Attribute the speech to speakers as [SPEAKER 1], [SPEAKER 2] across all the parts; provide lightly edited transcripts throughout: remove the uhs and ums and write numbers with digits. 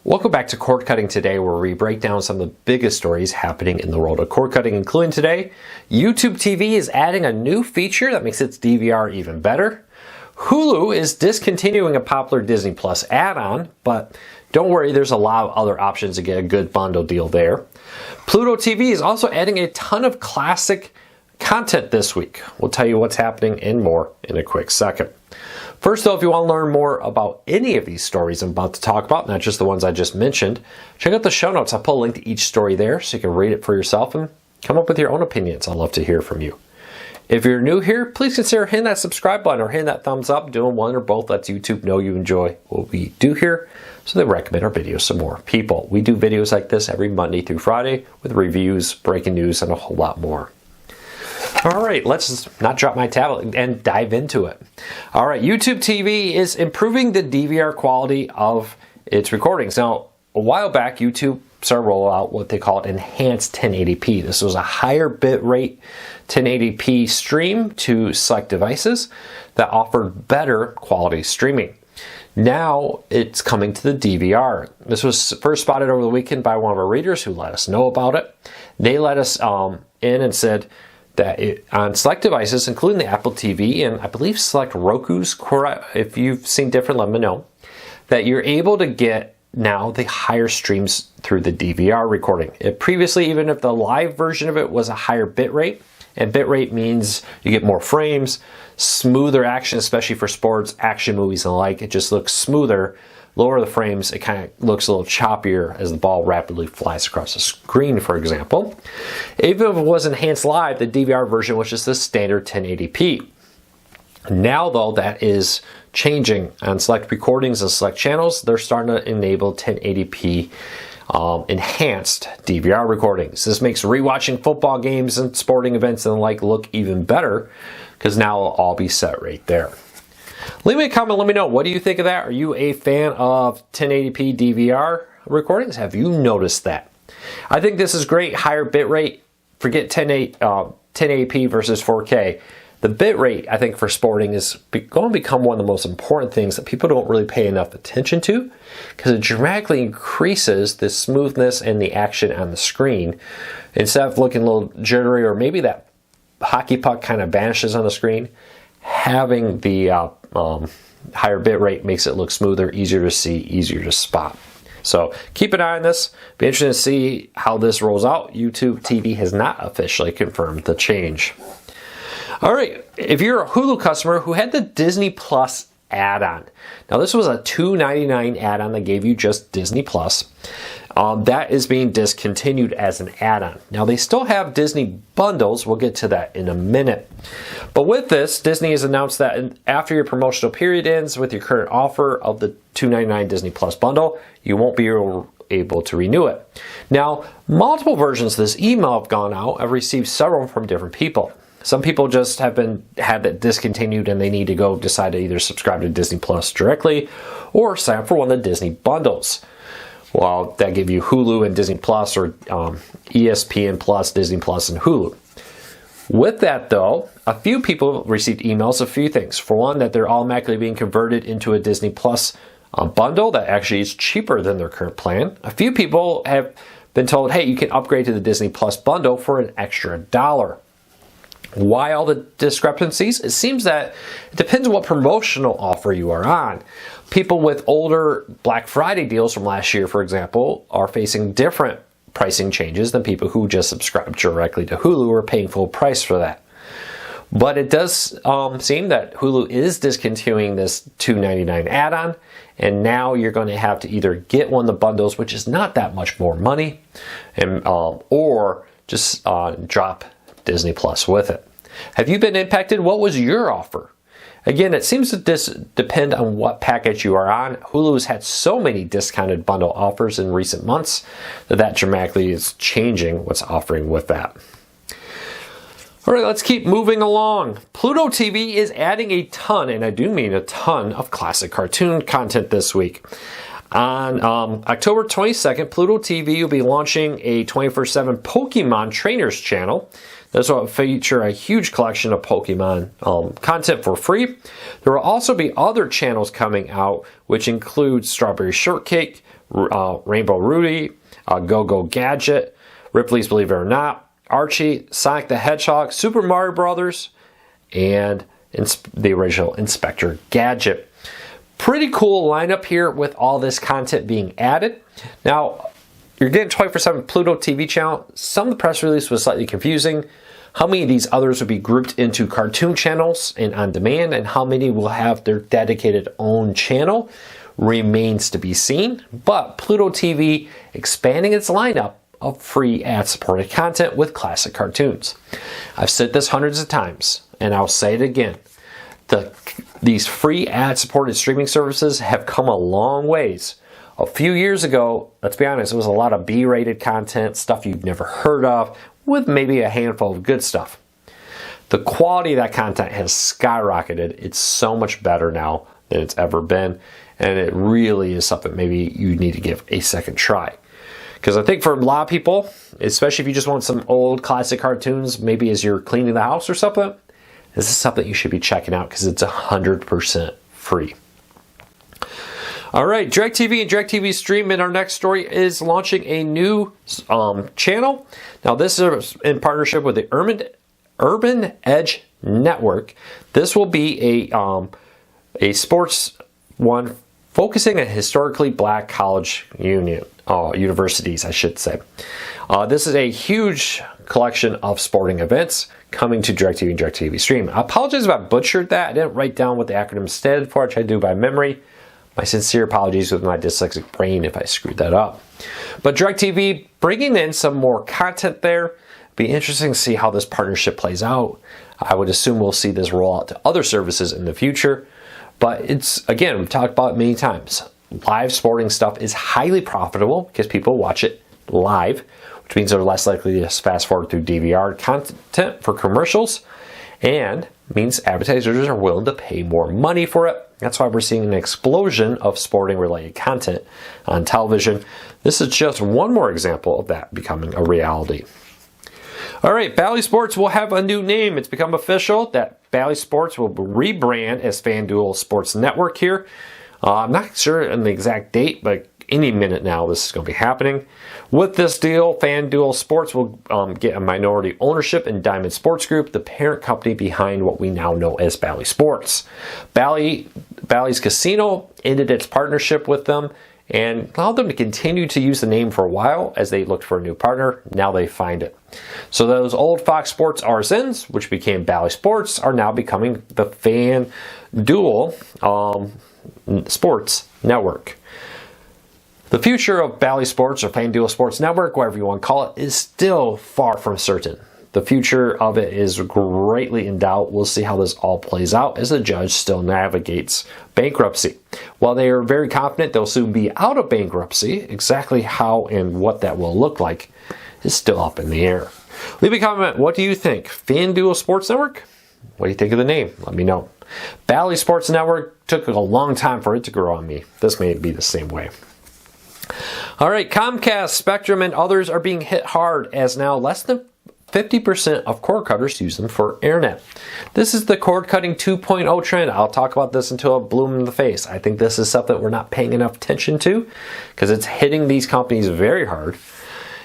[SPEAKER 1] Welcome back to Cord Cutting Today, where we break down some of the biggest stories happening in the world of cord cutting, including today, YouTube TV is adding a new feature that makes its DVR even better. Hulu is discontinuing a popular Disney Plus add-on, but don't worry, there's a lot of other options to get a good bundle deal there. Pluto TV is also adding a ton of classic content this week. We'll tell you what's happening and more in a quick second. First though, if you want to learn more about any of these stories I'm about to talk about, not just the ones I just mentioned, check out the show notes. I'll put a link to each story there so you can read it for yourself and come up with your own opinions. I'd love to hear from you. If you're new here, please consider hitting that subscribe button or hitting that thumbs up. Doing one or both lets YouTube know you enjoy what we do here, so they recommend our videos to more people. We do videos like this every Monday through Friday with reviews, breaking news, and a whole lot more. All right, let's not drop my tablet and dive into it. All right, YouTube TV is improving the DVR quality of its recordings. Now, a while back, YouTube started rolling out what they call enhanced 1080p. This was a higher bitrate 1080p stream to select devices that offered better quality streaming. Now it's coming to the DVR. This was first spotted over the weekend by one of our readers who let us know about it. They let us in and said that on select devices, including the Apple TV and I believe select Roku's, if you've seen different, let me know, that you're able to get now the higher streams through the DVR recording. Previously, even if the live version of it was a higher bitrate, and bitrate means you get more frames, smoother action, especially for sports, action movies and the like, it just looks smoother. Lower the frames, it kind of looks a little choppier as the ball rapidly flies across the screen, for example. Even if it was enhanced live, the DVR version was just the standard 1080p. Now, though, that is changing on select recordings and select channels. They're starting to enable 1080p enhanced DVR recordings. This makes rewatching football games and sporting events and the like look even better because now it'll all be set right there. Leave me a comment, let me know, what do you think of that? Are you a fan of 1080p DVR recordings? Have you noticed that? I think this is great, higher bitrate. Forget 1080p versus 4K. The bitrate, I think, for sporting is going to become one of the most important things that people don't really pay enough attention to because it dramatically increases the smoothness and the action on the screen. Instead of looking a little jittery or maybe that hockey puck kind of vanishes on the screen, having the higher bitrate makes it look smoother, easier to see, easier to spot. So keep an eye on this. Be interested to see how this rolls out. YouTube TV has not officially confirmed the change. All right, if you're a Hulu customer who had the Disney Plus add-on, now this was a $2.99 add-on that gave you just Disney Plus. That is being discontinued as an add-on. Now they still have Disney bundles. We'll get to that in a minute. But with this, Disney has announced that after your promotional period ends with your current offer of the $2.99 Disney Plus bundle, you won't be able to renew it. Now, multiple versions of this email have gone out. I've received several from different people. Some people just had that discontinued and they need to go decide to either subscribe to Disney Plus directly or sign up for one of the Disney bundles. Well, that give you Hulu and Disney Plus or ESPN Plus, Disney Plus, and Hulu. With that though, a few people received emails, a few things. For one, that they're automatically being converted into a Disney Plus bundle that actually is cheaper than their current plan. A few people have been told, hey, you can upgrade to the Disney Plus bundle for an extra $1. Why all the discrepancies? It seems that it depends on what promotional offer you are on. People with older Black Friday deals from last year, for example, are facing different pricing changes than people who just subscribed directly to Hulu or are paying full price for that. But it does seem that Hulu is discontinuing this $2.99 add-on, and now you're going to have to either get one of the bundles, which is not that much more money, and or just drop Disney Plus with it. Have you been impacted? What was your offer? Again, it seems to depend on what package you are on. Hulu has had so many discounted bundle offers in recent months that dramatically is changing what's offering with that. All right, let's keep moving along. Pluto TV is adding a ton, and I do mean a ton, of classic cartoon content this week. On October 22nd, Pluto TV will be launching a 24/7 Pokemon Trainers channel. This will feature a huge collection of Pokemon content for free. There will also be other channels coming out, which include Strawberry Shortcake, Rainbow Rudy, Go-Go Gadget, Ripley's Believe It or Not, Archie, Sonic the Hedgehog, Super Mario Brothers, and the original Inspector Gadget. Pretty cool lineup here with all this content being added. Now, you're getting 24/7 Pluto TV channel. Some of the press release was slightly confusing. How many of these others would be grouped into cartoon channels and on demand, and how many will have their dedicated own channel remains to be seen. But Pluto TV expanding its lineup of free ad-supported content with classic cartoons. I've said this hundreds of times, and I'll say it again. These free ad-supported streaming services have come a long ways. A few years ago, let's be honest, it was a lot of B-rated content, stuff you've never heard of, with maybe a handful of good stuff. The quality of that content has skyrocketed. It's so much better now than it's ever been, and it really is something maybe you need to give a second try. Because I think for a lot of people, especially if you just want some old classic cartoons, maybe as you're cleaning the house or something, this is something you should be checking out because it's 100% free. All right, DirecTV and DirecTV Stream in our next story is launching a new channel. Now, this is in partnership with the Urban Edge Network. This will be a sports one focusing on historically black college universities, I should say. This is a huge collection of sporting events coming to DirecTV and DirecTV Stream. I apologize if I butchered that. I didn't write down what the acronym stood for. I tried to do by memory. My sincere apologies with my dyslexic brain if I screwed that up. But DirecTV bringing in some more content there. Be interesting to see how this partnership plays out. I would assume we'll see this roll out to other services in the future. But it's, again, we've talked about it many times. Live sporting stuff is highly profitable because people watch it live, which means they're less likely to just fast forward through DVR content for commercials, and means advertisers are willing to pay more money for it. That's why we're seeing an explosion of sporting related content on television. This is just one more example of that becoming a reality. All right, Bally Sports will have a new name. It's become official that Bally Sports will rebrand as FanDuel Sports Network here. I'm not sure on the exact date, but any minute now this is going to be happening. With this deal, FanDuel Sports will get a minority ownership in Diamond Sports Group, the parent company behind what we now know as Bally Sports. Bally's Casino ended its partnership with them and allowed them to continue to use the name for a while as they looked for a new partner. Now they find it. So those old Fox Sports RSNs, which became Bally Sports, are now becoming the FanDuel Sports Network. The future of Bally Sports or FanDuel Sports Network, whatever you want to call it, is still far from certain. The future of it is greatly in doubt. We'll see how this all plays out as the judge still navigates bankruptcy. While they are very confident they'll soon be out of bankruptcy, exactly how and what that will look like is still up in the air. Leave a comment. What do you think? FanDuel Sports Network? What do you think of the name? Let me know. Bally Sports Network took a long time for it to grow on me. This may be the same way. All right, Comcast, Spectrum, and others are being hit hard as now less than 50% of cord cutters use them for internet. This is the cord cutting 2.0 trend. I'll talk about this until I bloom in the face. I think this is something we're not paying enough attention to because it's hitting these companies very hard.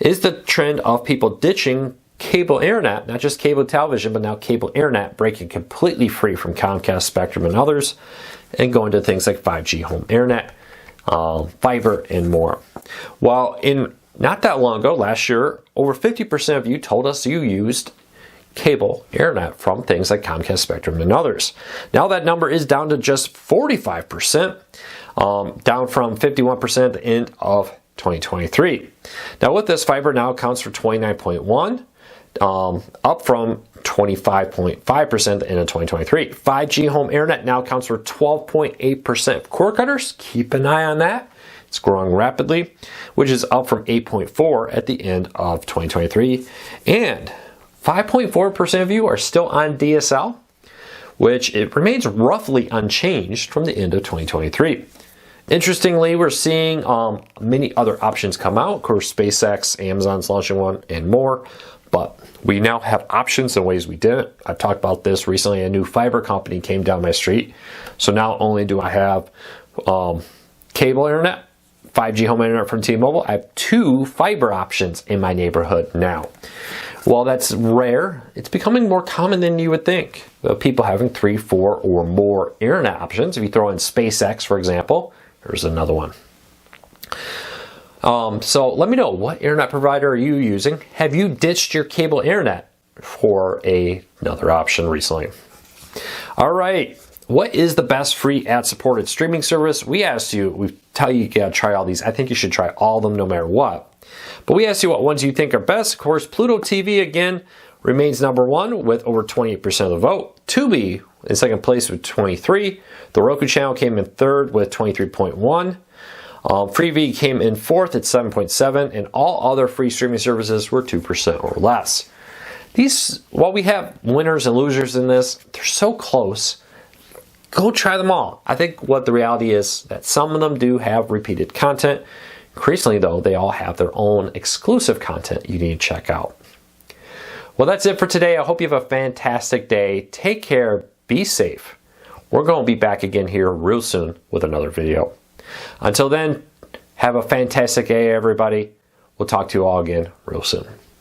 [SPEAKER 1] Is the trend of people ditching cable internet, not just cable television, but now cable internet, breaking completely free from Comcast, Spectrum, and others, and going to things like 5G home internet, fiber, and more. While in not that long ago, last year, over 50% of you told us you used cable internet from things like Comcast, Spectrum, and others. Now that number is down to just 45%, down from 51% at the end of 2023. Now with this, fiber now accounts for 29.1%, up from 25.5% at the end of 2023. 5G home internet now accounts for 12.8%. Cord cutters, keep an eye on that. It's growing rapidly, which is up from 8.4% at the end of 2023. And 5.4% of you are still on DSL, which it remains roughly unchanged from the end of 2023. Interestingly, we're seeing many other options come out. Of course, SpaceX, Amazon's launching one, and more. But we now have options in ways we didn't. I've talked about this recently. A new fiber company came down my street. So not only do I have cable internet 5G home internet from T-Mobile, I have 2 fiber options in my neighborhood now. While that's rare, it's becoming more common than you would think. People having 3, 4, or more internet options. If you throw in SpaceX, for example, here's another one. So let me know, what internet provider are you using? Have you ditched your cable internet for another option recently? All right, what is the best free ad-supported streaming service? We asked you, we tell you gotta try all these. I think you should try all of them no matter what. But we asked you what ones you think are best. Of course, Pluto TV again remains number 1 with over 28% of the vote. Tubi in second place with 23. The Roku channel came in third with 23.1. Freevee came in fourth at 7.7, and all other free streaming services were 2% or less. These, while we have winners and losers in this, they're so close. Go try them all. I think what the reality is that some of them do have repeated content. Increasingly, though, they all have their own exclusive content you need to check out. Well, that's it for today. I hope you have a fantastic day. Take care. Be safe. We're going to be back again here real soon with another video. Until then, have a fantastic day, everybody. We'll talk to you all again real soon.